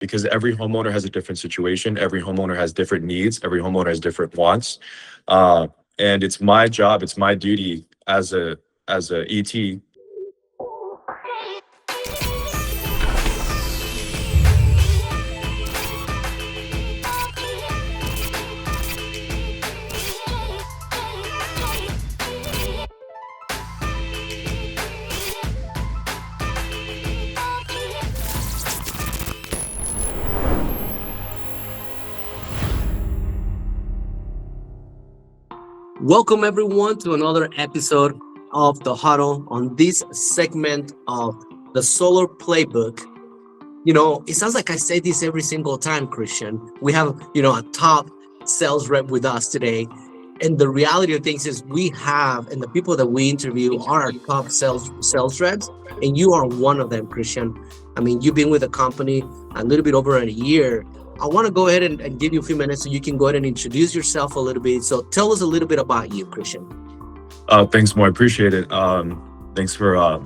because every homeowner has a different situation. Every homeowner has different needs. Every homeowner has different wants. Uh, and it's my job, it's my duty as a ET. Welcome, everyone, to another episode of The Huddle. On this segment of the Solar Playbook, it sounds like I say this every single time, Christian. We have, a top sales rep with us today. And the reality of things is we have, and the people that we interview are our top sales reps, and you are one of them, Christian. I mean, you've been with the company a little bit over a year. I want to go ahead and give you a few minutes so you can go ahead and introduce yourself a little bit. So tell us a little bit about you, Christian. Thanks, Mo. I appreciate it. Thanks for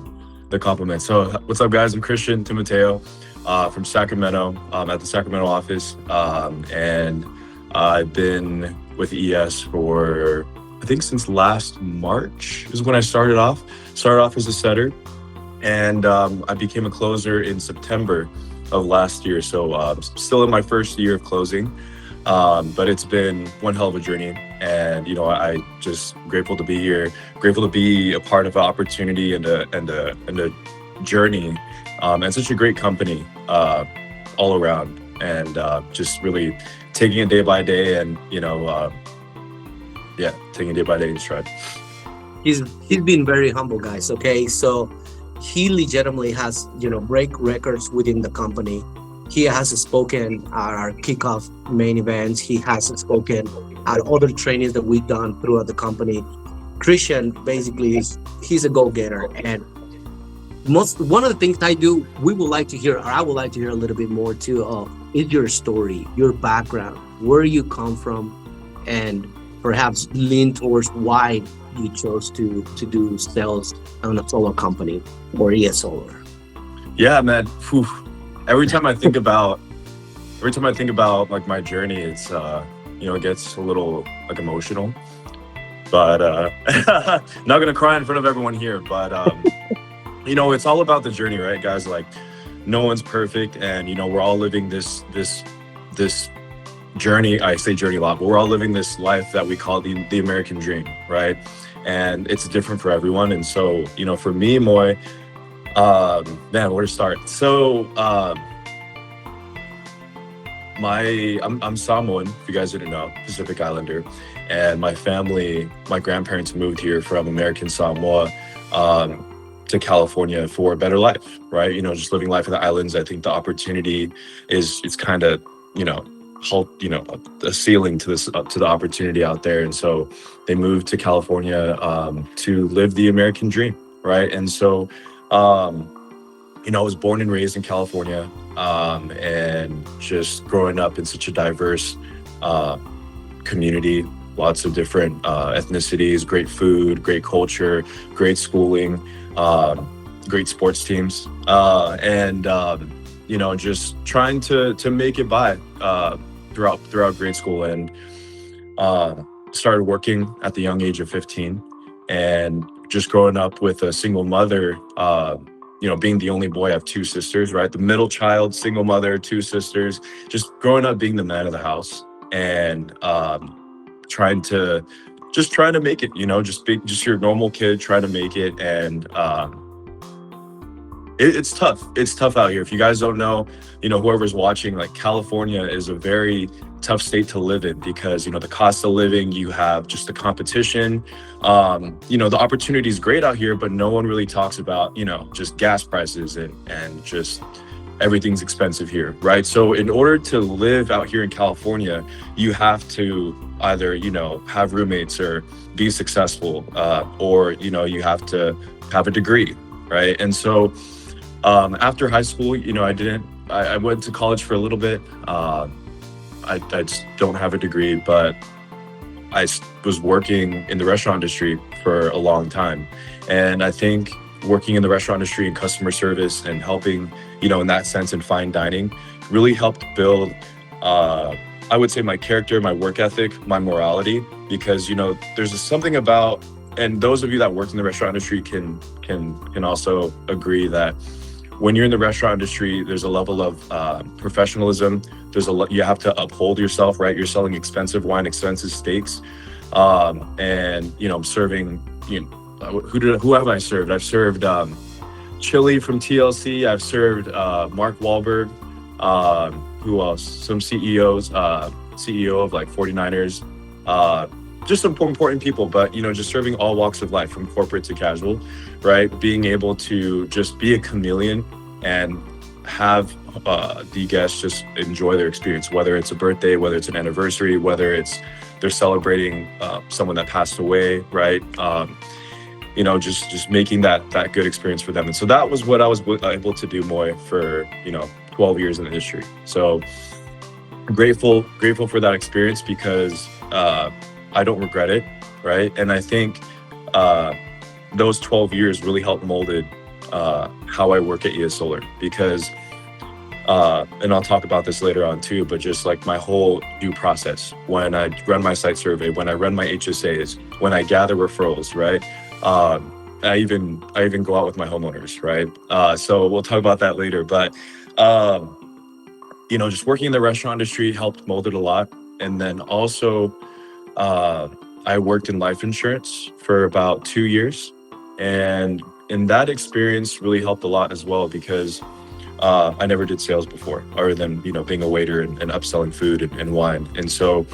the compliment. So, what's up, guys? I'm Christian Timoteo from Sacramento. At the Sacramento office, and I've been with ES for I think since last March is when I started off. Started off as a setter, and I became a closer in September of last year. So still in my first year of closing, but it's been one hell of a journey. And I just grateful to be here, grateful to be a part of an opportunity and a journey, and such a great company all around. And just really taking it day by day, and taking it day by day in stride. He's been very humble, guys. Okay, so he legitimately has break records within the company. He has spoken at our kickoff main events. He has spoken at other trainings that we've done throughout the company. Christian basically he's a go-getter, and one of the things I would like to hear a little bit more too of is your story, your background, where you come from, and perhaps lean towards why you chose to do sales on a solar company or ES Solar. Yeah, man. Whew. Every time I think about like my journey, it's it gets a little like emotional. But not gonna cry in front of everyone here. But it's all about the journey, right, guys? Like, no one's perfect, and we're all living this journey. I say journey a lot, but we're all living this life that we call the American dream, right? And it's different for everyone. And so, for me, Moy, man, where to start? So, I'm Samoan, if you guys didn't know, Pacific Islander, and my grandparents moved here from American Samoa to California for a better life, right? Just living life in the islands. I think the opportunity it's kind of, a ceiling to the opportunity out there. And so they moved to California to live the American dream, right? And so I was born and raised in California, and just growing up in such a diverse community, lots of different ethnicities, great food, great culture, great schooling, great sports teams, and just trying to make it by throughout grade school, and started working at the young age of 15, and just growing up with a single mother, being the only boy. I have two sisters, right? The middle child, single mother, two sisters, just growing up being the man of the house, and trying to make it, just your normal kid trying to make it. And it's tough. It's tough out here. If you guys don't know, whoever's watching, like, California is a very tough state to live in, because the cost of living, you have just the competition, the opportunity is great out here, but no one really talks about just gas prices, and just everything's expensive here, right? So in order to live out here in California, you have to either have roommates or be successful, or you have to have a degree, right? And so after high school, I went to college for a little bit. I just don't have a degree, but I was working in the restaurant industry for a long time. And I think working in the restaurant industry and customer service and helping, in that sense, in fine dining, really helped build, I would say, my character, my work ethic, my morality, because there's something about, and those of you that worked in the restaurant industry can also agree that when you're in the restaurant industry, there's a level of professionalism. You have to uphold yourself, right? You're selling expensive wine, expensive steaks, and I'm serving. Who have I served? I've served Chili from TLC. I've served Mark Wahlberg. Who else? Some CEOs, CEO of like 49ers. Just some important people, but just serving all walks of life, from corporate to casual, right? Being able to just be a chameleon and have the guests just enjoy their experience, whether it's a birthday, whether it's an anniversary, whether it's they're celebrating someone that passed away, right? Just making that good experience for them. And so that was what I was able to do more for 12 years in the industry. So grateful for that experience, because I don't regret it, right? And I think those 12 years really helped molded how I work at ES Solar, because and I'll talk about this later on too, but just like my whole due process, when I run my site survey, when I run my HSAs, when I gather referrals, right? I even go out with my homeowners, right? So we'll talk about that later, but just working in the restaurant industry helped mold it a lot. And then also I worked in life insurance for about 2 years, and that experience really helped a lot as well, because I never did sales before, other than being a waiter and upselling food and wine. And so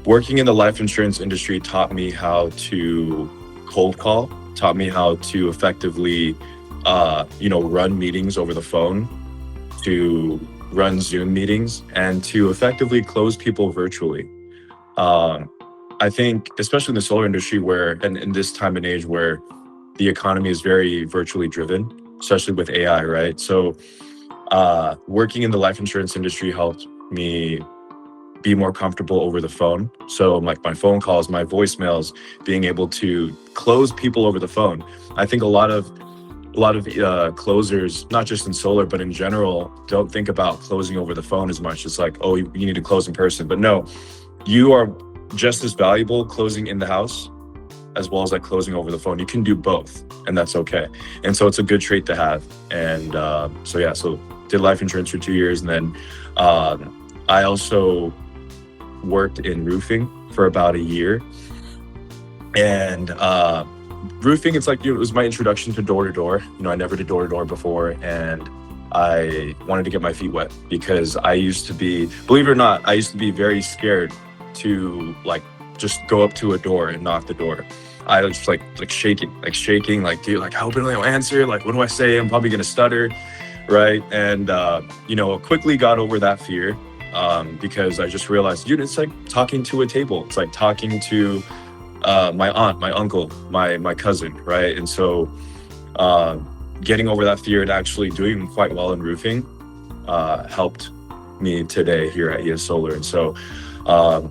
working in the life insurance industry taught me how to cold call, taught me how to effectively run meetings over the phone, to run Zoom meetings, and to effectively close people virtually. I think, especially in the solar industry, where and in this time and age where the economy is very virtually driven, especially with AI, right? So working in the life insurance industry helped me be more comfortable over the phone. So like my phone calls, my voicemails, being able to close people over the phone. I think a lot of closers, not just in solar, but in general, don't think about closing over the phone as much. It's like, oh, you need to close in person. But no, you are just as valuable closing in the house as well as like closing over the phone. You can do both, and that's okay. And so it's a good trait to have. And so did life insurance for 2 years. And then I also worked in roofing for about a year. And roofing, it's like, it was my introduction to door-to-door. I never did door-to-door before, and I wanted to get my feet wet, because I used to be, believe it or not, I used to be very scared to like just go up to a door and knock the door. I was like shaking, like, dude, like, how will I answer? Like, what do I say? I'm probably gonna stutter, right? And quickly got over that fear, because I just realized, dude, it's like talking to a table. It's like talking to my aunt, my uncle, my cousin, right? And so getting over that fear and actually doing quite well in roofing helped me today here at ES Solar. And so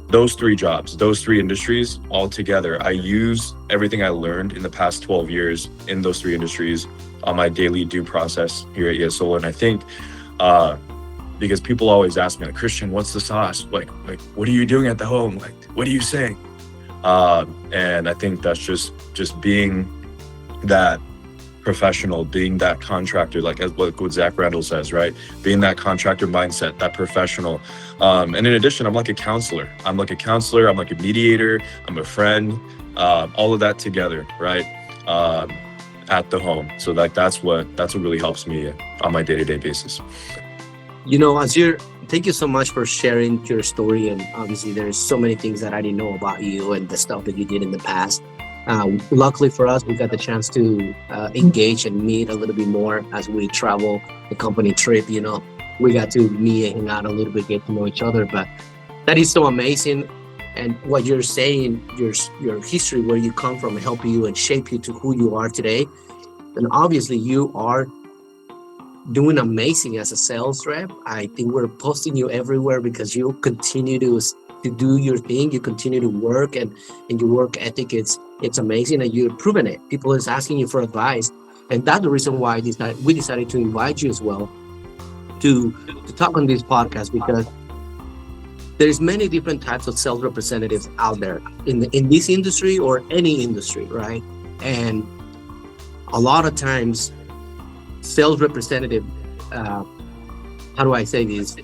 those 3 jobs, those 3 industries all together, I use everything I learned in the past 12 years in those 3 industries on my daily due process here at ES Solar. And I think because people always ask me, like, Christian, what's the sauce? Like what are you doing at the home? Like, what are you saying? And I think that's just being that professional, being that contractor, like as what Zach Randall says, right? Being that contractor mindset, that professional. And in addition, I'm like a counselor. I'm like a mediator. I'm a friend, all of that together, right? At the home. So like, that's what really helps me on my day-to-day basis. Thank you so much for sharing your story. And obviously there's so many things that I didn't know about you and the stuff that you did in the past. Luckily for us, we got the chance to engage and meet a little bit more as we travel the company trip. We got to meet and hang out a little bit, get to know each other. But that is so amazing. And what you're saying, your history, where you come from, help you and shape you to who you are today. And obviously you are doing amazing as a sales rep. I think we're posting you everywhere because you continue to do your thing. You continue to work, and your work ethic, it's amazing, and you've proven it. People is asking you for advice, and that's the reason why we decided to invite you as well to talk on this podcast because there's many different types of sales representatives out there in this industry or any industry, right? And a lot of times, sales representative, how do I say this?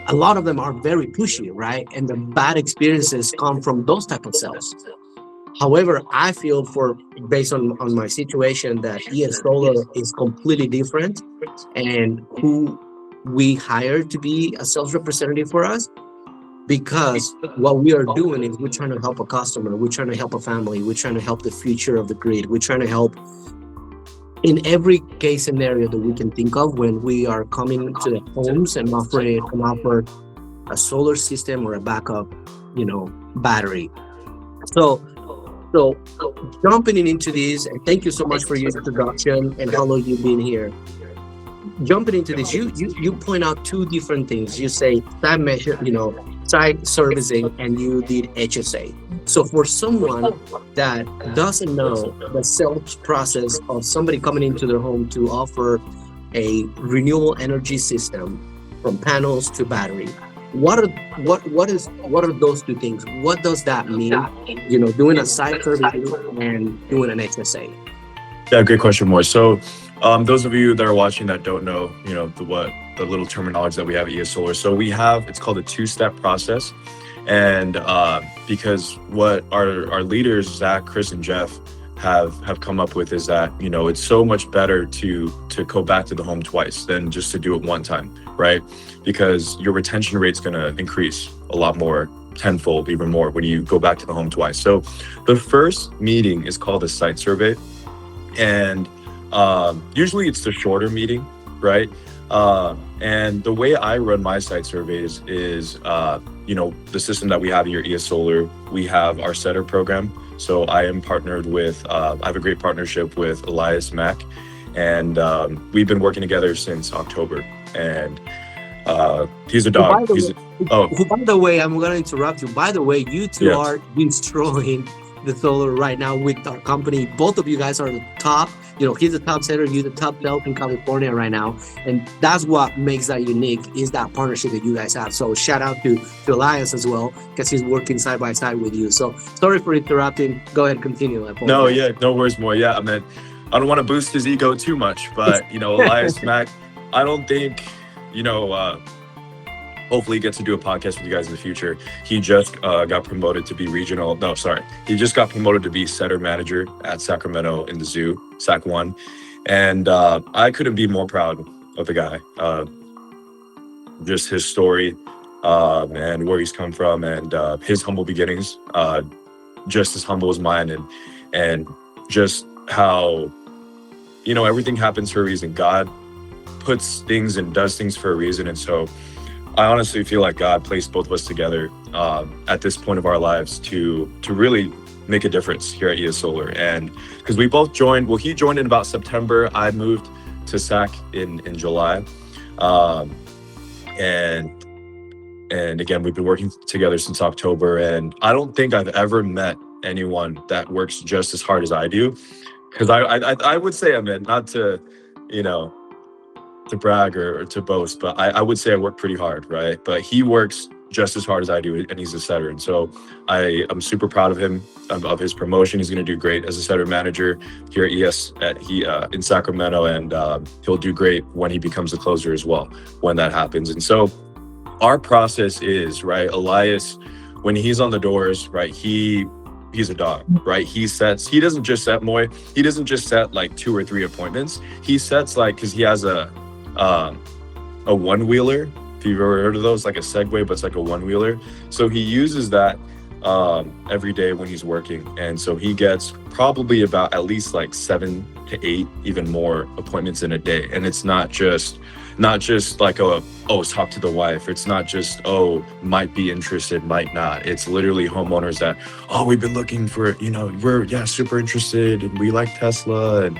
A lot of them are very pushy, right? And the bad experiences come from those type of sales. However, I feel for based on my situation that ES Solar is completely different, and who we hired to be a sales representative for us, because what we are doing is we're trying to help a customer, we're trying to help a family, we're trying to help the future of the grid, we're trying to help in every case scenario that we can think of when we are coming to the homes and offer a solar system or a backup, battery. So so jumping into this, and thank you so much for your introduction and how long you've been here. Jumping into this, you point out two different things. You say site measure, site servicing, and you did HSA. So for someone that doesn't know the sales process of somebody coming into their home to offer a renewable energy system from panels to battery, what are those two things? What does that mean? Doing a site servicing and doing an HSA. Yeah, great question, Moy. So, those of you that are watching that don't know, the little terminology that we have at ES Solar. So it's called a two-step process, and because what our leaders Zach, Chris, and Jeff have come up with is that it's so much better to go back to the home twice than just to do it one time, right? Because your retention rate's going to increase a lot more, tenfold, even more, when you go back to the home twice. So the first meeting is called a site survey. And usually it's the shorter meeting, right? And the way I run my site surveys is, the system that we have here at ES Solar, we have our setter program. So I am partnered with, I have a great partnership with Elias Mack, and we've been working together since October. And he's a dog. By the way, I'm going to interrupt you. By the way, you two are destroying the solar right now with our company. Both of you guys are the top. He's the top setter, you're the top sales in California right now, and that's what makes that unique, is that partnership that you guys have. So shout out to Elias as well, because he's working side by side with you. So sorry for interrupting. Go ahead, continue. No worries, more. Yeah, I mean, I don't want to boost his ego too much, but Elias Mack, I don't think hopefully get to do a podcast with you guys in the future. He just got promoted to be he just got promoted to be setter manager at Sacramento in the zoo, SAC 1. And I couldn't be more proud of the guy. Just his story and where he's come from, and his humble beginnings, just as humble as mine, and just how, everything happens for a reason. God puts things and does things for a reason. And so I honestly feel like God placed both of us together at this point of our lives to really make a difference here at ES Solar. And because we both joined, he joined in about September. I moved to SAC in July. And again, we've been working together since October. And I don't think I've ever met anyone that works just as hard as I do. Because I would say, not to, to brag or to boast, but I would say I work pretty hard, right? But he works just as hard as I do, and he's a setter. And so I'm super proud of him, of his promotion. He's going to do great as a setter manager here at ES in Sacramento, and he'll do great when he becomes a closer as well, when that happens. And so our process is, right, Elias, when he's on the doors, right, he's a dog, right? He doesn't just set like 2 or 3 appointments. He sets because he has a one-wheeler, if you've ever heard of those, like a Segway, but it's like a one-wheeler. So he uses that every day when he's working. And so he gets probably about at least like 7 to 8, even more appointments in a day. And it's not just like, talk to the wife. It's not just, might be interested, might not. It's literally homeowners that, we've been looking for, we're super interested, and we like Tesla, and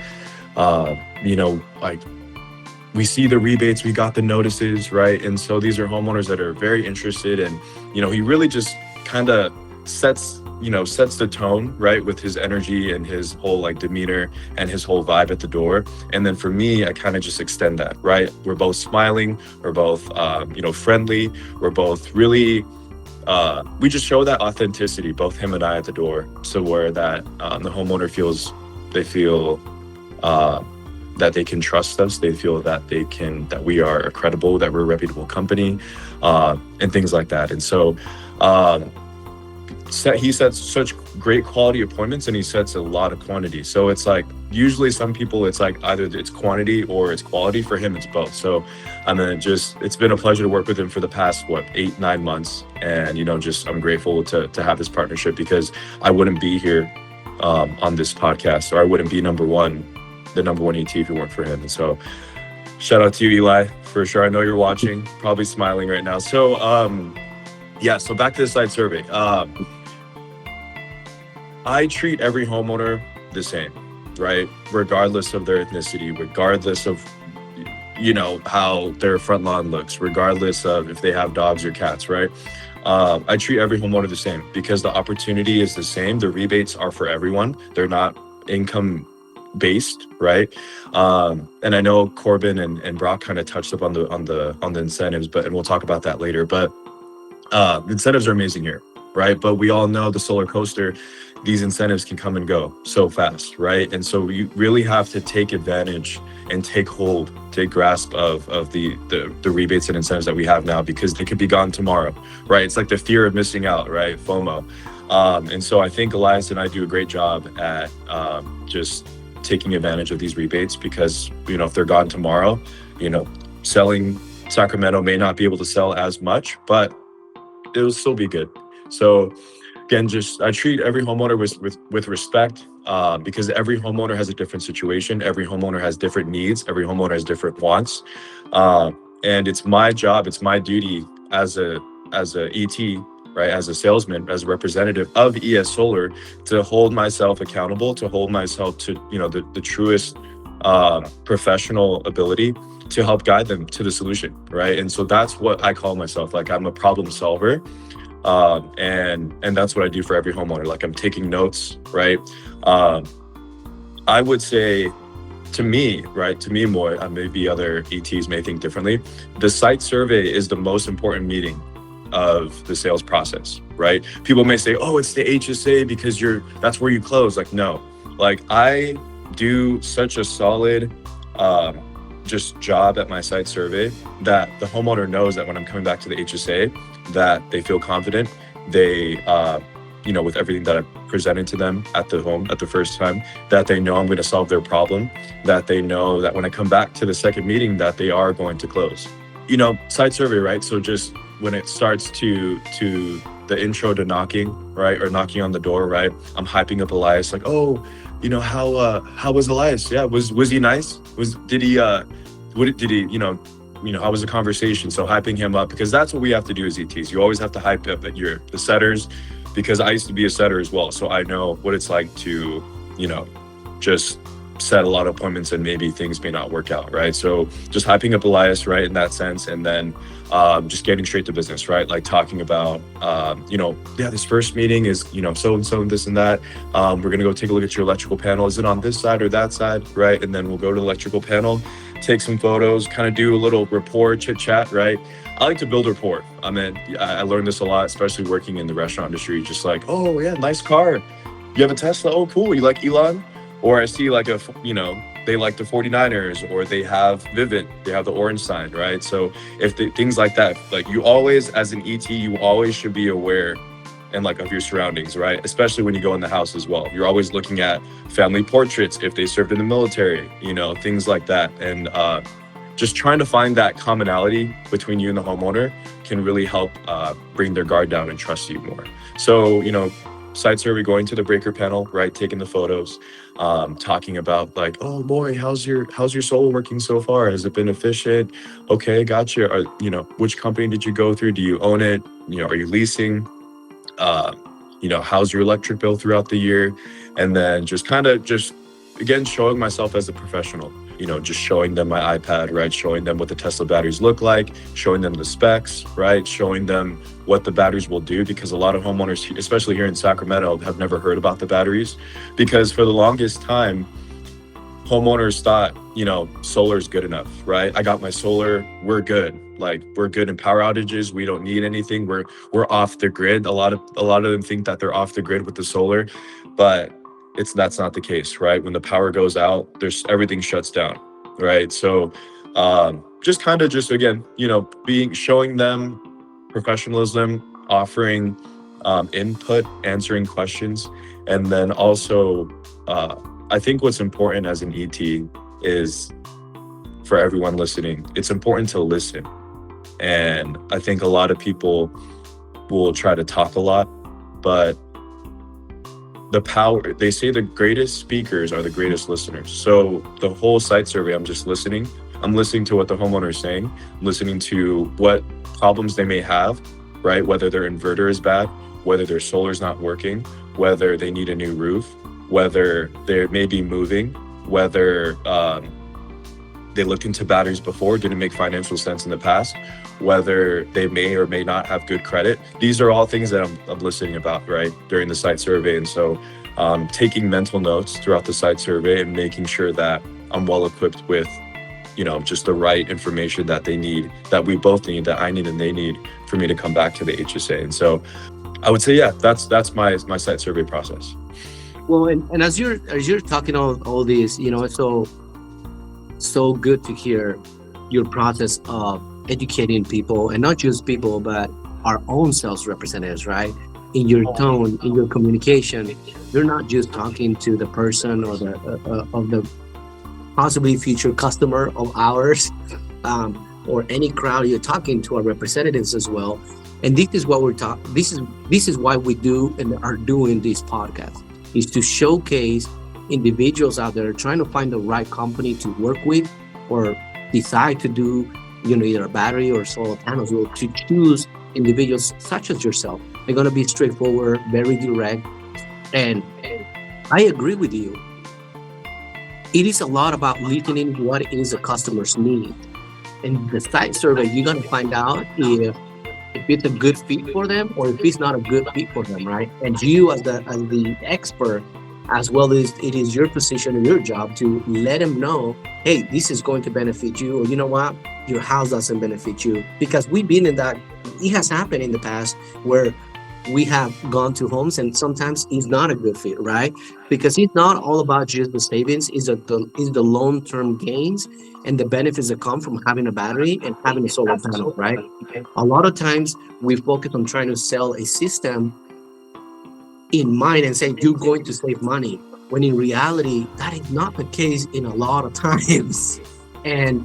we see the rebates, we got the notices, right? And so these are homeowners that are very interested, and he really just kind of sets the tone, right, with his energy and his whole like demeanor and his whole vibe at the door. And then for me, I kind of just extend that, right? We're both smiling, we're both friendly, we're both really we just show that authenticity, both him and I at the door, so where that the homeowner feel that they can trust us, they feel that we are credible, that we're a reputable company, and things like that. And so he sets such great quality appointments, and he sets a lot of quantity. So it's like usually some people it's like either it's quantity or it's quality. For him it's both. So it's been a pleasure to work with him for the past 8-9 months, and I'm grateful to have this partnership, because I wouldn't be here on this podcast, or I wouldn't be the number one ET if it weren't for him. And so shout out to you, Eli, for sure. I know you're watching, probably smiling right now. So so back to the site survey. I treat every homeowner the same, right? Regardless of their ethnicity, regardless of, how their front lawn looks, regardless of if they have dogs or cats, right? I treat every homeowner the same, because the opportunity is the same. The rebates are for everyone. They're not income based, right? And I know Corbin and Brock kind of touched up on the incentives, and we'll talk about that later. But incentives are amazing here, right? But we all know the solar coaster, these incentives can come and go so fast, right? And so you really have to take advantage and take grasp of the rebates and incentives that we have now, because they could be gone tomorrow, right? It's like the fear of missing out, right? FOMO. And so I think Elias and I do a great job at just taking advantage of these rebates, because, if they're gone tomorrow, selling Sacramento may not be able to sell as much, but it'll still be good. So again, I treat every homeowner with respect, because every homeowner has a different situation. Every homeowner has different needs. Every homeowner has different wants. And it's my job, it's my duty as a ET, right, as a salesman, as a representative of ES Solar, to hold myself accountable, to hold myself to, the truest professional ability to help guide them to the solution, right? And so that's what I call myself. Like, I'm a problem solver. And that's what I do for every homeowner. Like, I'm taking notes, right? I would say, to me more, maybe other ETs may think differently, the site survey is the most important meeting of the sales process, right? People may say, oh, it's the HSA because that's where you close. Like, no, like, I do such a solid just job at my site survey that the homeowner knows that when I'm coming back to the HSA, that they feel confident. They with everything that I presented to them at the home at the first time, that they know I'm going to solve their problem, that they know that when I come back to the second meeting, that they are going to close. Site survey, right? So just when it starts to the intro to knocking, right, or knocking on the door, right, I'm hyping up Elias, like, oh, how was Elias? Yeah, was he nice? Did he how was the conversation? So hyping him up, because that's what we have to do as ETs. You always have to hype up the setters, because I used to be a setter as well. So I know what it's like to, just set a lot of appointments and maybe things may not work out, right? So just hyping up Elias, right, in that sense. And then just getting straight to business, right? Like talking about, this first meeting is, so-and-so and this and that. We're going to go take a look at your electrical panel. Is it on this side or that side, right? And then we'll go to the electrical panel, take some photos, kind of do a little rapport, chit chat, right? I like to build rapport. I learned this a lot, especially working in the restaurant industry. Just like, oh yeah, nice car. You have a Tesla? Oh, cool. You like Elon? Or I see like they like the 49ers, or they have Vivid, they have the orange sign, right? So things like that, like, you always, as an ET, you always should be aware and like of your surroundings, right? Especially when you go in the house as well. You're always looking at family portraits, if they served in the military, things like that. And just trying to find that commonality between you and the homeowner can really help bring their guard down and trust you more. So, site survey, going to the breaker panel, right? Taking the photos, talking about like, oh boy, how's your solar working so far? Has it been efficient? Okay, gotcha. Which company did you go through? Do you own it? Are you leasing? How's your electric bill throughout the year? And then just again, showing myself as a professional. just showing them my iPad, right? Showing them what the Tesla batteries look like, showing them the specs, right? Showing them what the batteries will do, because a lot of homeowners, especially here in Sacramento, have never heard about the batteries, because for the longest time, homeowners thought, solar is good enough, right? I got my solar, we're good. Like, we're good in power outages. We don't need anything. We're off the grid. A lot of them think that they're off the grid with the solar, but that's not the case, right? When the power goes out, everything shuts down, right? So again, showing them professionalism, offering input, answering questions, and then also I think what's important as an ET is, for everyone listening, it's important to listen. And I think a lot of people will try to talk a lot, but they say the greatest speakers are the greatest listeners. So the whole site survey, I'm just listening. I'm listening to what the homeowner is saying, listening to what problems they may have, right? Whether their inverter is bad, whether their solar is not working, whether they need a new roof, whether they may be moving, whether they looked into batteries before, didn't make financial sense in the past, whether they may or may not have good credit. These are all things that I'm listening about, right, during the site survey. And so taking mental notes throughout the site survey and making sure that I'm well equipped with, just the right information that they need, that we both need, that I need and they need, for me to come back to the HSA. And so I would say, yeah, that's my site survey process. Well, and as you're talking all this, it's so good to hear your process of educating people, and not just people, but our own sales representatives, right? In your tone, in your communication, you're not just talking to the person or the possibly future customer of ours, or any crowd. You're talking to our representatives as well. And this is what we're talking. This is why we do and are doing this podcast, is to showcase individuals out there trying to find the right company to work with, or decide to do, either a battery or solar panels, or to choose individuals such as yourself. They're going to be straightforward, very direct. And I agree with you. It is a lot about listening to what is a customer's need. And the site survey, you're going to find out if it's a good fit for them or if it's not a good fit for them, right? And you as the expert, as well as it is your position and your job to let them know, hey, this is going to benefit you, or you know what, your house doesn't benefit you. Because we've been in that, it has happened in the past where we have gone to homes and sometimes it's not a good fit, right? Because it's not all about just the savings, it's the long-term gains and the benefits that come from having a battery and having a solar panel, right? A lot of times we focus on trying to sell a system in mind and say you're going to save money, when in reality that is not the case in a lot of times. And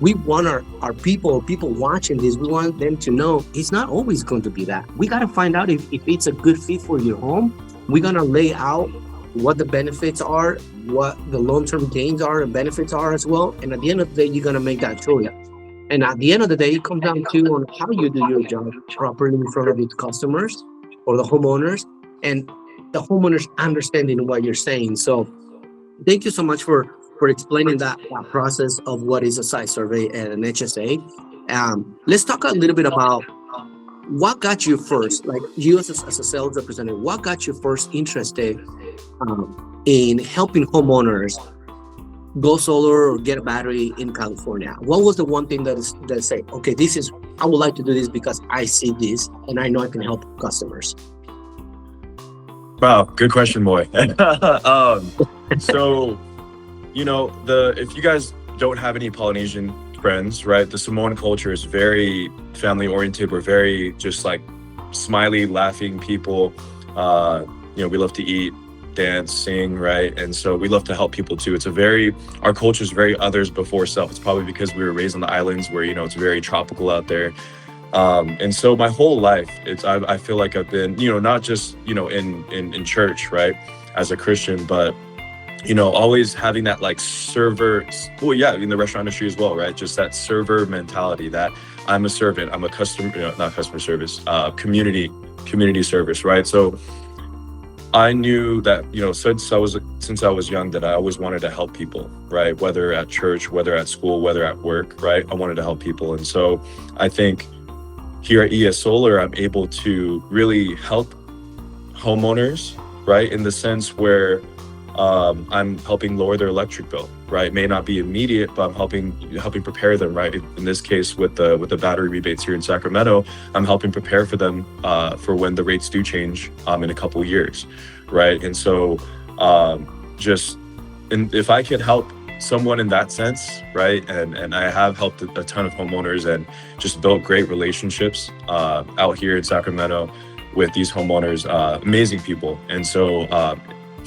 we want our people watching this, we want them to know it's not always going to be that. We got to find out if it's a good fit for your home. We're going to lay out what the benefits are, what the long-term gains are and benefits are as well. And at the end of the day, you're going to make that choice. And at the end of the day, it comes down to on how you do your job properly in front of your customers or the homeowners, and the homeowners understanding what you're saying. So thank you so much for explaining that process of what is a site survey and an HSA. Let's talk a little bit about what got you first, like you as a sales representative, what got you first interested in helping homeowners go solar or get a battery in California? What was the one thing that say, okay, I would like to do this because I see this and I know I can help customers? Wow, good question, boy. So, if you guys don't have any Polynesian friends, right? The Samoan culture is very family oriented. We're very just like smiley, laughing people. We love to eat, dance, sing, right? And so we love to help people too. Our culture is very others before self. It's probably because we were raised on the islands where, it's very tropical out there. And so my whole life, I feel like I've been, not just, in church, right, as a Christian, but, always having that like server, in the restaurant industry as well, right? Just that server mentality that I'm a servant, I'm a customer, not customer service, community service, right? So I knew that, since I was young, that I always wanted to help people, right? Whether at church, whether at school, whether at work, right? I wanted to help people. And so I think here at ES Solar, I'm able to really help homeowners, right? In the sense where I'm helping lower their electric bill, right? It may not be immediate, but I'm helping prepare them, right? In this case, with the battery rebates here in Sacramento, I'm helping prepare for them for when the rates do change in a couple of years, right? And so if I could help someone in that sense, right? And I have helped a ton of homeowners and just built great relationships out here in Sacramento with these homeowners, amazing people. And so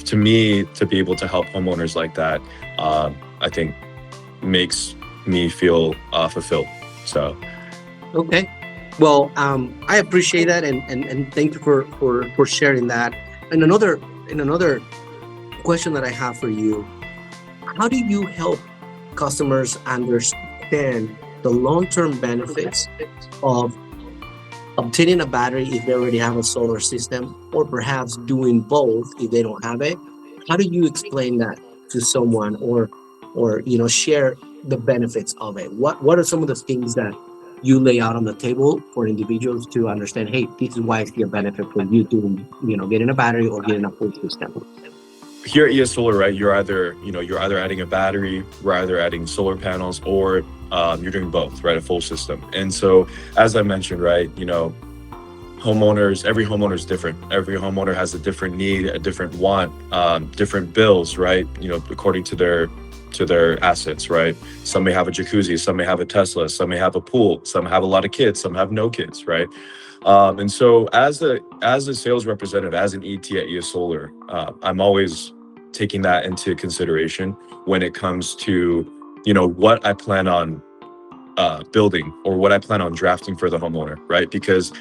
to me, to be able to help homeowners like that, I think makes me feel fulfilled. So, Okay. Well, I appreciate that, and thank you for sharing that. And another question that I have for you: how do you help customers understand the long-term benefits of obtaining a battery if they already have a solar system, or perhaps doing both if they don't have it? How do you explain that to someone, or share the benefits of it? What are some of the things that you lay out on the table for individuals to understand? Hey, this is why it's a benefit for you to getting a battery or getting a full system. here at ES Solar, right, you're either adding a battery, we're either adding solar panels, or you're doing both, right, a full system. And so, as I mentioned, right, every homeowner is different. Every homeowner has a different need, a different want, different bills, right, according to their assets, right? Some may have a jacuzzi, some may have a Tesla, some may have a pool, some have a lot of kids, some have no kids, right? And so as a sales representative, as an ET at ES Solar, I'm always taking that into consideration when it comes to, what I plan on building or what I plan on drafting for the homeowner, right? Because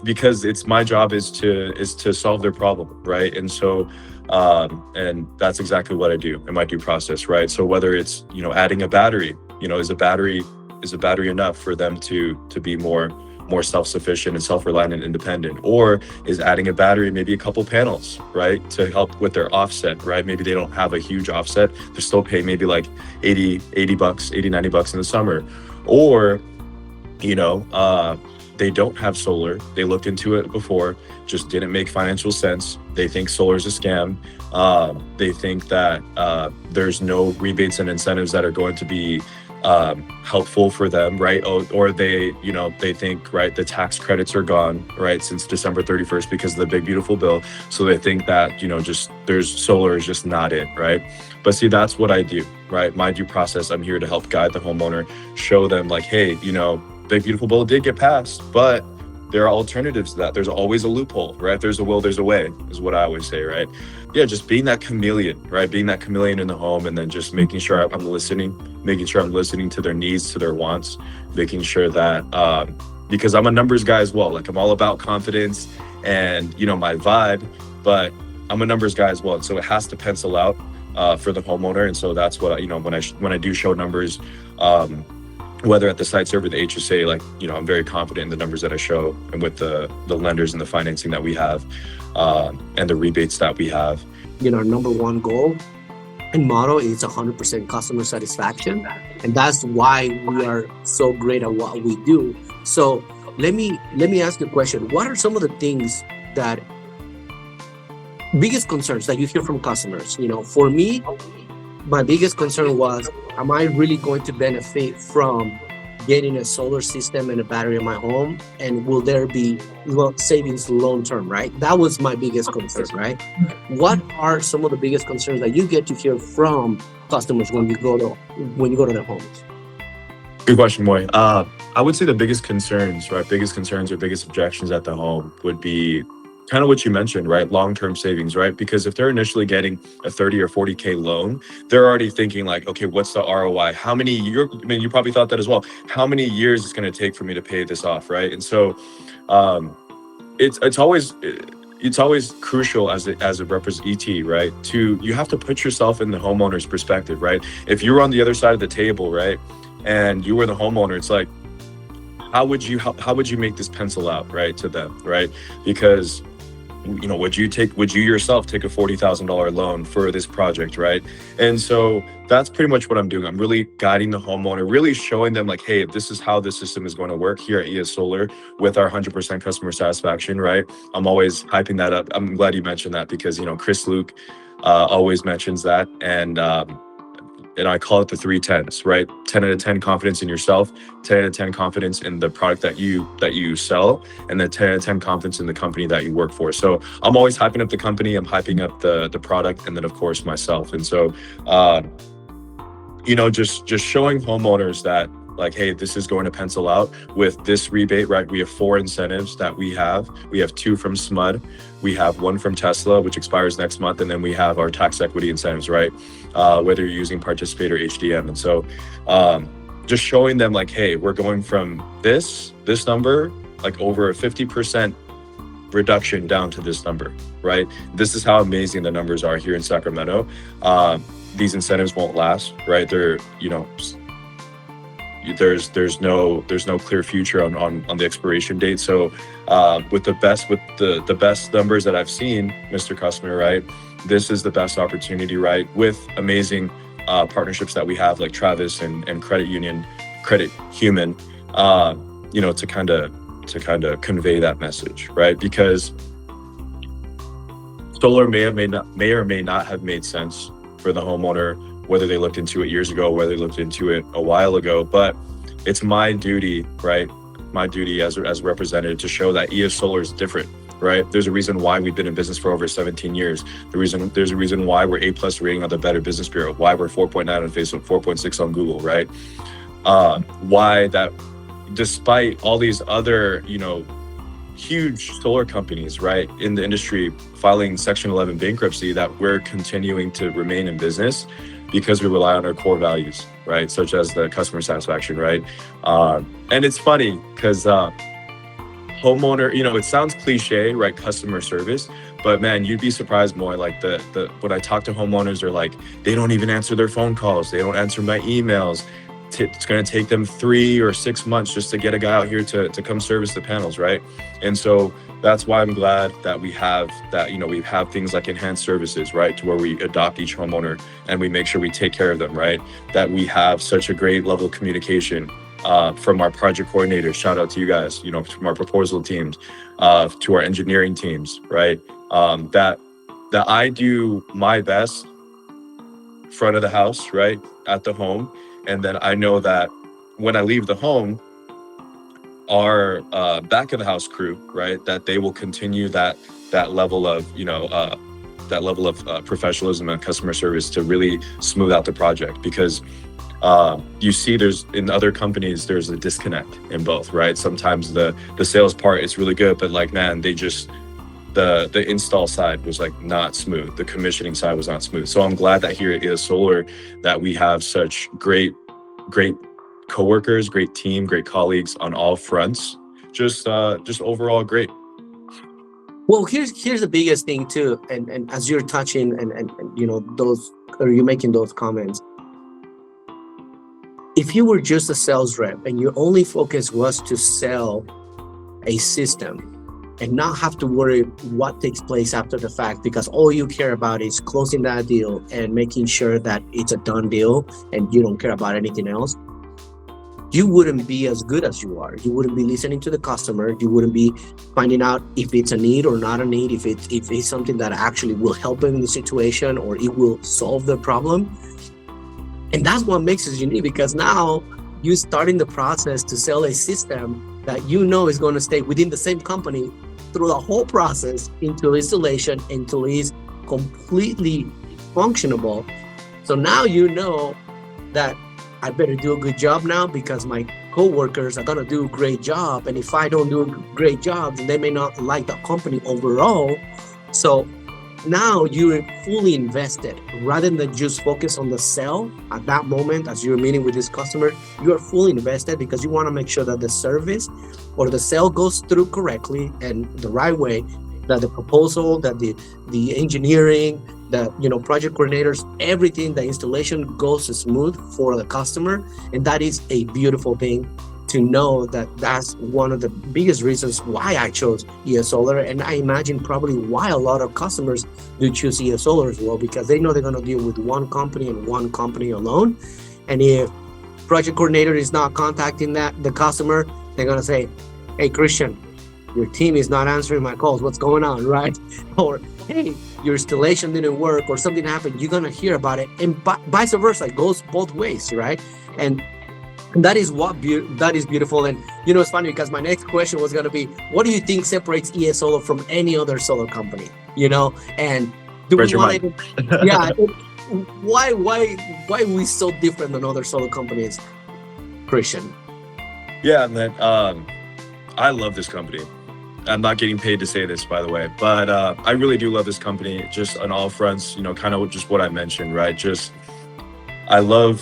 because it's my job is to solve their problem, right? And so and that's exactly what I do in my due process, right? So whether it's adding a battery, is a battery enough for them to be more self-sufficient and self-reliant and independent, or is adding a battery maybe a couple panels, right, to help with their offset, right? Maybe they don't have a huge offset, they're still paying maybe like $80, $90 in the summer, or they don't have solar, they looked into it before, just didn't make financial sense, they think solar is a scam, they think that there's no rebates and incentives that are going to be helpful for them, right? Or they think, right, the tax credits are gone, right, since December 31st because of the big beautiful bill, so they think that just there's solar is just not it, right? But see, that's what I do, right? My due process, I'm here to help guide the homeowner, show them like, hey, big beautiful bill did get passed, but there are alternatives to that. There's always a loophole, right? There's a will, there's a way, is what I always say, right? Yeah, just being that chameleon, right? Being that chameleon in the home, and then just making sure I'm listening to their needs, to their wants, making sure that, because I'm a numbers guy as well. Like, I'm all about confidence and, my vibe, but I'm a numbers guy as well. And so it has to pencil out for the homeowner. And so that's what, when I do show numbers, whether at the site server, the HSA, like, I'm very confident in the numbers that I show, and with the lenders and the financing that we have, and the rebates that we have. Our number one goal and motto is 100% customer satisfaction. And that's why we are so great at what we do. So let me ask you a question. What are some of the things that biggest concerns that you hear from customers? For me, my biggest concern was, am I really going to benefit from getting a solar system and a battery in my home? And will there be savings long term, right? That was my biggest concern, right? What are some of the biggest concerns that you get to hear from customers when you go to their homes? Good question, Moy. I would say the biggest concerns or biggest objections at the home would be kind of what you mentioned, right? Long-term savings, right? Because if they're initially getting a 30 or 40K loan, they're already thinking like, okay, what's the ROI? How many years? I mean, you probably thought that as well. How many years it's going to take for me to pay this off, right? And so, it's always crucial as a representative, right? You have to put yourself in the homeowner's perspective, right? If you're on the other side of the table, right, and you were the homeowner, it's like, how would you make this pencil out, right, to them, right? Because would you yourself take a $40,000 loan for this project, right? And so that's pretty much what I'm doing. I'm really guiding the homeowner, really showing them like, hey, this is how this system is going to work here at ES Solar with our 100% customer satisfaction, right? I'm always hyping that up. I'm glad you mentioned that because, Chris Luke always mentions that. And I call it the 3 10s, right? 10 out of 10 confidence in yourself, 10 out of 10 confidence in the product that you sell, and then 10 out of 10 confidence in the company that you work for. So I'm always hyping up the company, I'm hyping up the product, and then of course myself. And so, just showing homeowners that like, hey, this is going to pencil out with this rebate, right? We have 4 incentives that we have. We have 2 from SMUD. We have 1 from Tesla, which expires next month. And then we have our tax equity incentives, right? Whether you're using Participate or HDM. And so just showing them like, hey, we're going from this number, like over a 50% reduction down to this number, right? This is how amazing the numbers are here in Sacramento. These incentives won't last, right? They're, there's no clear future on the expiration date. So with the best numbers that I've seen, Mr. Customer, right, this is the best opportunity, right, with amazing partnerships that we have like Travis and Credit Union, Credit Human, to kind of convey that message, right? Because solar may or may not have made sense for the homeowner, whether they looked into it years ago, whether they looked into it a while ago. But it's my duty, right? My duty as a representative to show that ES Solar is different, right? There's a reason why we've been in business for over 17 years. There's a reason why we're A+ rating on the Better Business Bureau, why we're 4.9 on Facebook, 4.6 on Google, right? Why that despite all these other, huge solar companies, right, in the industry filing Section 11 bankruptcy, that we're continuing to remain in business because we rely on our core values, right, such as the customer satisfaction, right? And it's funny because homeowner, it sounds cliche, right, customer service, but man, you'd be surprised more. Like the when I talk to homeowners, they're like, they don't even answer their phone calls, they don't answer my emails. It's going to take them 3 or 6 months just to get a guy out here to come service the panels, right? And so that's why I'm glad that we have that, we have things like enhanced services, right? To where we adopt each homeowner and we make sure we take care of them, right? That we have such a great level of communication from our project coordinators. Shout out to you guys, from our proposal teams, to our engineering teams, right? That I do my best front of the house, right? At the home. And then I know that when I leave the home, our back of the house crew, right, that they will continue that level of, professionalism and customer service to really smooth out the project. Because you see there's in other companies, there's a disconnect in both, right? Sometimes the sales part is really good, but like, man, they just, the install side was like not smooth. The commissioning side was not smooth. So I'm glad that here at ES Solar that we have such great coworkers, great team, great colleagues on all fronts. Just overall great. Well, here's the biggest thing too, and as you're touching and those, or you're making those comments, if you were just a sales rep and your only focus was to sell a system and not have to worry what takes place after the fact, because all you care about is closing that deal and making sure that it's a done deal and you don't care about anything else, you wouldn't be as good as you are. You wouldn't be listening to the customer. You wouldn't be finding out if it's a need or not a need, if it's something that actually will help them in the situation or it will solve the problem. And that's what makes us unique, because now you're starting the process to sell a system that is going to stay within the same company through the whole process until installation, until it's completely functionable. So now you know that I better do a good job now because my co-workers are going to do a great job. And if I don't do a great job, then they may not like the company overall. So now you're fully invested rather than just focus on the sell at that moment as you're meeting with this customer. You're fully invested because you want to make sure that the service or the sale goes through correctly and the right way, that the proposal, that the engineering, the project coordinators, everything, the installation goes smooth for the customer. And that is a beautiful thing. to know that that's one of the biggest reasons why I chose ES Solar. And I imagine probably why a lot of customers do choose ES Solar as well, because they know they're going to deal with one company and one company alone. And if project coordinator is not contacting the customer, they're going to say, hey, Christian, your team is not answering my calls. What's going on, right? Or, hey, your installation didn't work or something happened. You're going to hear about it. And vice versa. It goes both ways, right? And that is that is beautiful. And it's funny because my next question was going to be, what do you think separates ES Solar from any other solar company? And do we want to, yeah, why are we so different than other solar companies, Christian? Yeah, man. I love this company. I'm not getting paid to say this, by the way, but I really do love this company, just on all fronts. Kind of just what I mentioned, right? Just I love.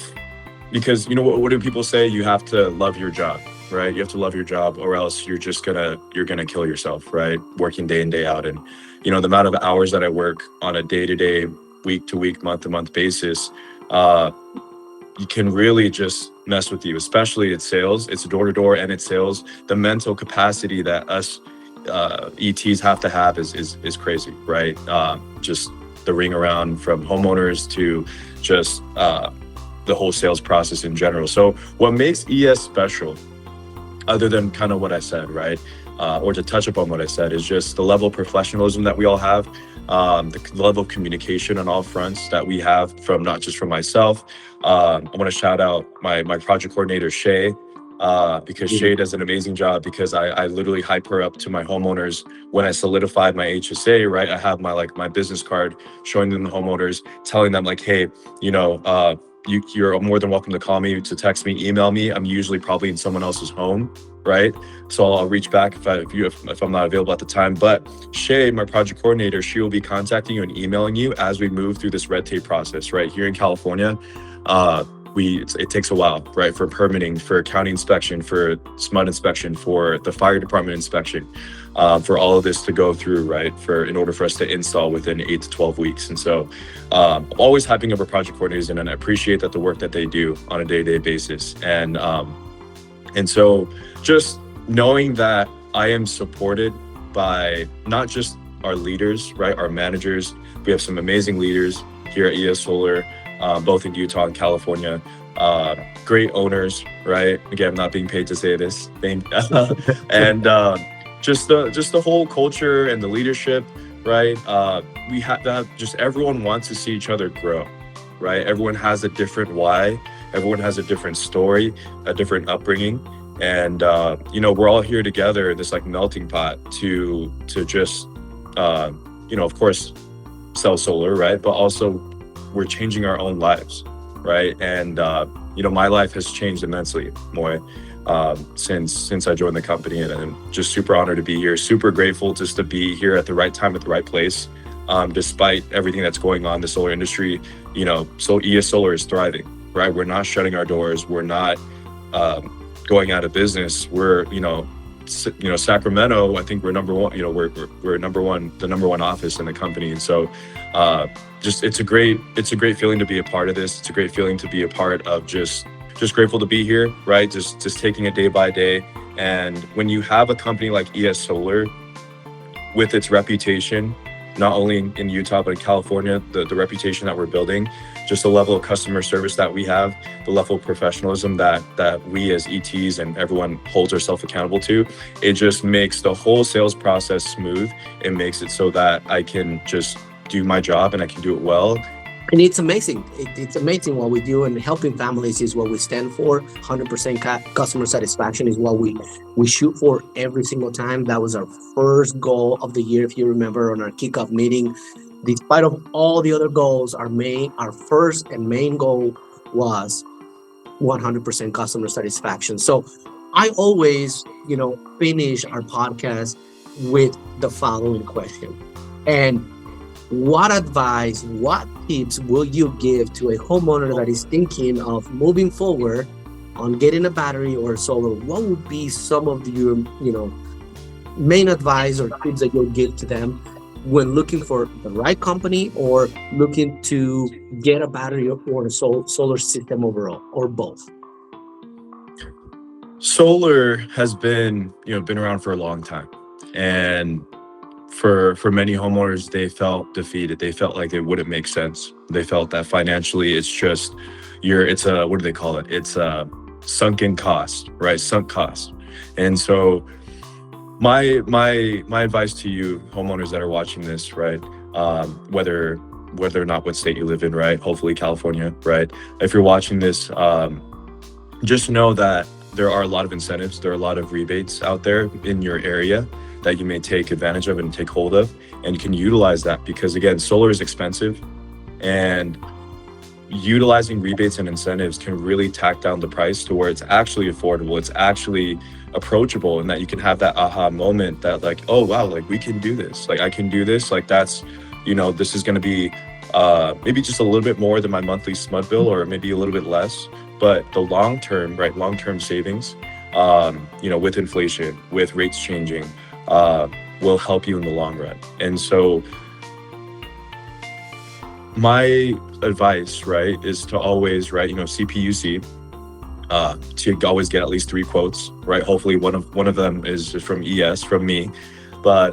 Because what do people say? You have to love your job, right? You have to love your job, or else you're gonna kill yourself, right? Working day in, day out. And the amount of hours that I work on a day-to-day, week-to-week, month-to-month basis, you can really just mess with you, especially at sales. It's door-to-door and it's sales. The mental capacity that us ETs have to have is crazy, right? Just the ring around from homeowners to just the whole sales process in general. So what makes ES special, other than kind of what I said, right? Or to touch upon what I said, is just the level of professionalism that we all have, the level of communication on all fronts that we have, from not just from myself. I want to shout out my project coordinator, Shay, because Shay does an amazing job, because I literally hype her up to my homeowners. When I solidified my HSA, right, I have my business card showing them the homeowners, telling them like, hey, you're more than welcome to call me, to text me, email me. I'm usually probably in someone else's home, right? So I'll reach back if I'm not available at the time. But Shay, my project coordinator, she will be contacting you and emailing you as we move through this red tape process, right? Here in California, it takes a while, right? For permitting, for county inspection, for SMUD inspection, for the fire department inspection, for all of this to go through, right? In order for us to install within 8 to 12 weeks. And so I'm always hyping up our project coordinators, and I appreciate the work that they do on a day-to-day basis. And so just knowing that I am supported by not just our leaders, right? Our managers. We have some amazing leaders here at ES Solar, both in Utah and California. Great owners, right? Again, I'm not being paid to say this. And just the whole culture and the leadership, right? We have to have, just everyone wants to see each other grow, right? Everyone has a different why. Everyone has a different story, a different upbringing. And, we're all here together in this melting pot to just, of course, sell solar, right? But also we're changing our own lives, right? And, my life has changed immensely, Moy, since I joined the company, and I'm just super honored to be here. Super grateful just to be here at the right time, at the right place. Despite everything that's going on in the solar industry, so ES Solar is thriving, right? We're not shutting our doors. We're not going out of business. We're, Sacramento, I think we're number one, we're number one, the number one office in the company. And so it's a great feeling to be a part of this. It's a great feeling to be a part of just grateful to be here, right? Just taking it day by day. And when you have a company like ES Solar with its reputation, not only in Utah, but in California, the reputation that we're building, just the level of customer service that we have, the level of professionalism that we as ETs and everyone holds ourselves accountable to, it just makes the whole sales process smooth. It makes it so that I can just do my job and I can do it well. And it's amazing. It's amazing what we do, and helping families is what we stand for. 100% customer satisfaction is what we shoot for every single time. That was our first goal of the year, if you remember, on our kickoff meeting. Despite of all the other goals, our first and main goal was 100% customer satisfaction. So I always, finish our podcast with the following question. And what advice, what tips will you give to a homeowner that is thinking of moving forward on getting a battery or solar? What would be some of your, main advice or tips that you'll give to them when looking for the right company or looking to get a battery or a solar system overall, or both? Solar has been, been around for a long time, and for many homeowners, they felt defeated. They felt like it wouldn't make sense. They felt that financially, it's just it's a, what do they call it? It's a sunken cost, right? Sunk cost. And so my advice to you homeowners that are watching this, right? Whether or not what state you live in, right? Hopefully California, right? If you're watching this, just know that there are a lot of incentives, there are a lot of rebates out there in your area that you may take advantage of and take hold of, and you can utilize that, because again, solar is expensive, and utilizing rebates and incentives can really tack down the price to where it's actually affordable, it's actually approachable, and that you can have that aha moment that like, oh wow, like we can do this, like I can do this, like that's, this is going to be maybe just a little bit more than my monthly SMUD bill, or maybe a little bit less, but the long term, right, long term savings, with inflation, with rates changing, will help you in the long run. And so my advice, right, is to always, right, CPUC, to always get at least 3 quotes, right? Hopefully one of them is from ES, from me. But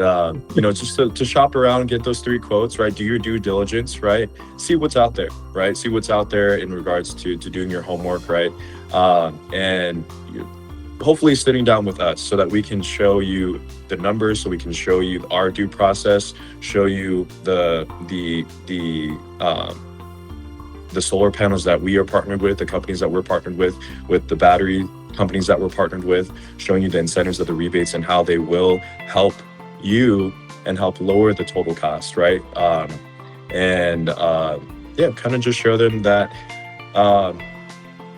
just to shop around, get those 3 quotes, right? Do your due diligence, right? See what's out there, right? See what's out there in regards to doing your homework, right? And hopefully sitting down with us so that we can show you the numbers, so we can show you our due process, show you the solar panels that we are partnered with, the companies that we're partnered with the battery companies that we're partnered with, showing you the incentives of the rebates and how they will help you and help lower the total cost, right? Kind of just show them that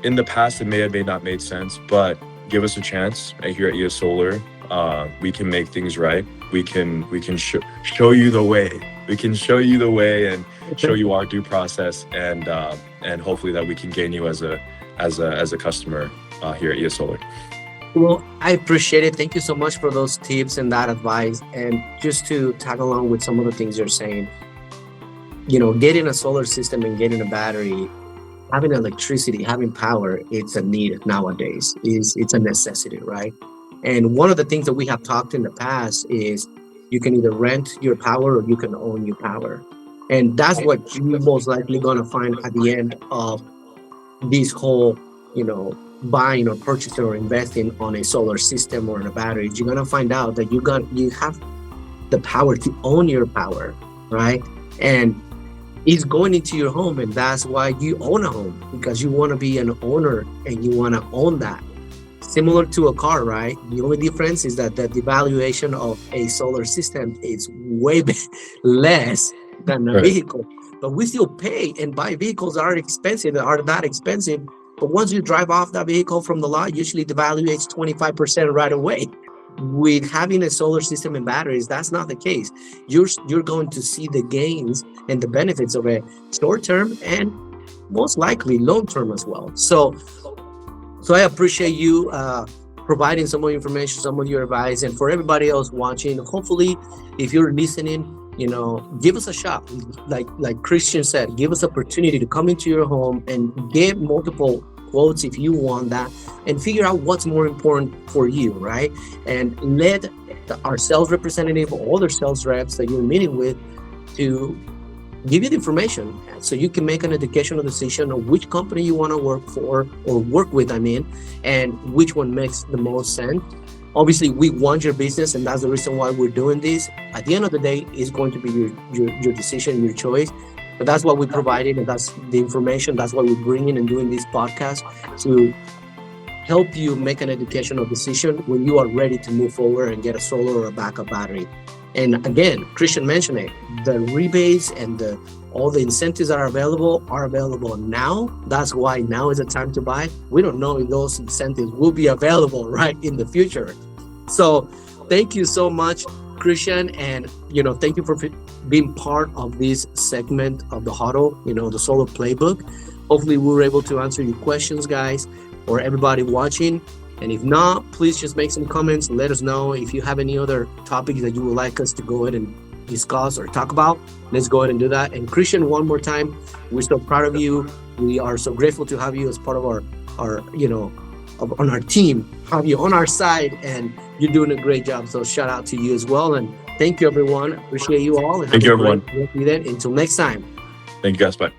in the past it may have not made sense, but give us a chance here at ES Solar. We can make things right. We can show you the way. We can show you the way and show you our due process, and hopefully that we can gain you as a customer here at ES Solar. Well, I appreciate it. Thank you so much for those tips and that advice. And just to tag along with some of the things you're saying, getting a solar system and getting a battery, having electricity, having power, it's a need nowadays. It's a necessity, right? And one of the things that we have talked in the past is you can either rent your power or you can own your power. And that's what you're most likely going to find at the end of this whole, buying or purchasing or investing on a solar system or in a battery. You're going to find out that you have the power to own your power, right? And it's going into your home, and that's why you own a home, because you want to be an owner and you want to own that. Similar to a car, right? The only difference is that the devaluation of a solar system is way less than a vehicle. But we still pay and buy vehicles that are that expensive. But once you drive off that vehicle from the lot, usually devaluates 25% right away. With having a solar system and batteries, that's not the case. You're going to see the gains and the benefits of a short term and most likely long term as well. So I appreciate you providing some more information, some of your advice, and for everybody else watching, hopefully, if you're listening, give us a shot. Like Christian said, give us opportunity to come into your home and get multiple quotes if you want that, and figure out what's more important for you, right? And let our sales representative or other sales reps that you're meeting with to give you the information so you can make an educational decision on which company you want to work for or work with, and which one makes the most sense. Obviously, we want your business, and that's the reason why we're doing this. At the end of the day, it's going to be your decision, your choice. But that's what we're providing, and that's the information. That's why we're bringing and doing this podcast, to help you make an educational decision when you are ready to move forward and get a solar or a backup battery. And again, Christian mentioned it, the rebates and all the incentives that are available now. That's why now is the time to buy. We don't know if those incentives will be available right in the future. So thank you so much, Christian. And, thank you for being part of this segment of the huddle, the solar playbook. Hopefully we were able to answer your questions, guys, or everybody watching. And if not, please just make some comments. Let us know if you have any other topics that you would like us to go ahead and discuss or talk about. Let's go ahead and do that. And Christian, one more time, we're so proud of you. We are so grateful to have you as part of our on our team, have you on our side, and you're doing a great job. So shout out to you as well, and thank you everyone. Appreciate you all. And Thank have you, a great everyone. weekend. Until next time. Thank you, guys. Bye.